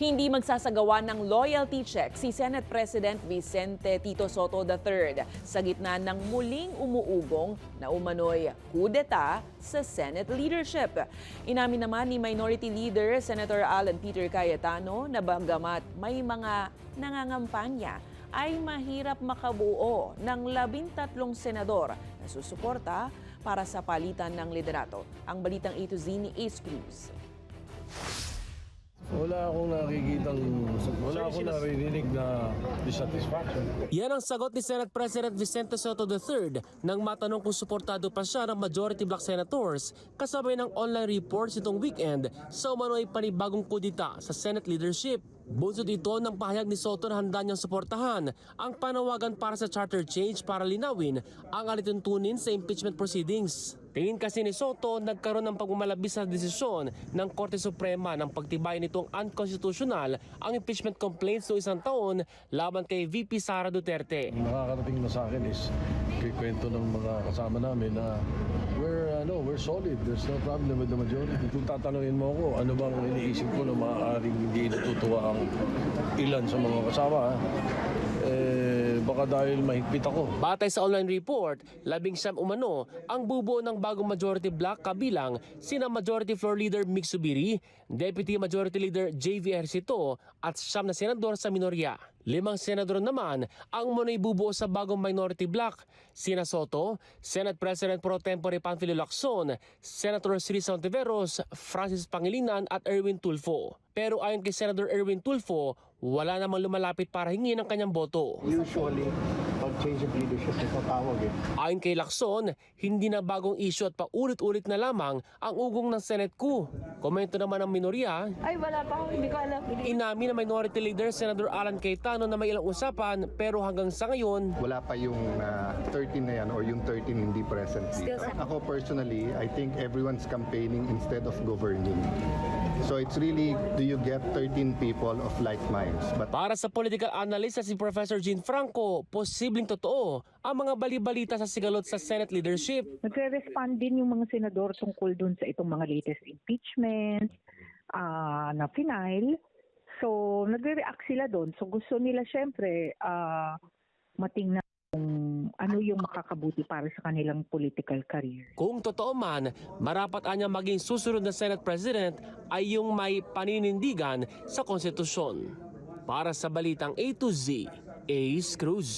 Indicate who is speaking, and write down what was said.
Speaker 1: Hindi magsasagawa ng loyalty check si Senate President Vicente Tito Sotto III sa gitna ng muling umuugong na umano'y kudeta sa Senate leadership. Inamin naman ni Minority Leader Senator Alan Peter Cayetano na bagamat may mga nangangampanya ay mahirap makabuo ng 13 senador na susuporta para sa palitan ng liderato. Ang balitang A to Z ni Ace Cruz.
Speaker 2: Wala akong narinig na dissatisfaction.
Speaker 3: Yan ang sagot ni Senate President Vicente Sotto III nang matanong kung suportado pa siya ng majority black senators kasabay ng online reports itong weekend sa umano'y panibagong kudita sa Senate leadership. Bunsod ito ng pahayag ni Sotto na handa niyang suportahan ang panawagan para sa charter change para linawin ang alituntunin sa impeachment proceedings. Tingin kasi ni Sotto, nagkaroon ng pagmamalabis sa desisyon ng Korte Suprema ng pagtibayin nitong unconstitutional ang impeachment complaints noong isang taon laban kay VP Sara Duterte.
Speaker 2: Nakakarating na sa akin is kwento ng mga kasama namin na we're solid. There's no problem with the majority. Kung tatanungin mo ako, ano bang iniisip ko na maaaring hindi natutuwa ang ilan sa mga kasama, baka dahil mahigpit ako.
Speaker 3: Batay sa online report, 19 umano ang bubuo ng bagong majority block kabilang sina Majority Floor Leader Mig Zubiri, Deputy Majority Leader JV Ejercito at 9 na senador sa minorya. 5 senador naman ang umano'y bubuo sa bagong minority block, sina Sotto, Senate President Pro Tempore Panfilo Lacson, Senator Sri Ontiveros, Francis Pangilinan at Erwin Tulfo. Pero ayon kay Senator Erwin Tulfo, wala namang lumalapit para hingin ang kanyang boto.
Speaker 4: Usually, pag change of leadership, ito tawag eh.
Speaker 3: Ayon kay Lacson, hindi na bagong issue at paulit-ulit na lamang ang ugong ng Senate coup. Komento naman ng minorya,
Speaker 5: Ay, wala pa ako, hindi ko alam.
Speaker 3: inamin na Minority Leader Senator Alan Cayetano na may ilang usapan pero hanggang sa ngayon,
Speaker 4: Wala pa yung 13 na yan or yung 13 hindi present dito. Ako personally, I think everyone's campaigning instead of governing. So it's really, do you get 13 people of like minds? But
Speaker 3: para sa political analyst na si Professor Jean Franco, posibleng totoo ang mga bali-balita sa sigalot sa Senate leadership.
Speaker 6: Nagre-respond din yung mga senador tungkol dun sa itong mga latest impeachment na final. So, nagre-react sila dun. So, gusto nila syempre matingnan kung ano yung makakabuti para sa kanilang political career.
Speaker 3: Kung totoo man, marapat anya maging susunod na Senate President ay yung may paninindigan sa konstitusyon. Para sa balitang A to Z, Ace Cruz.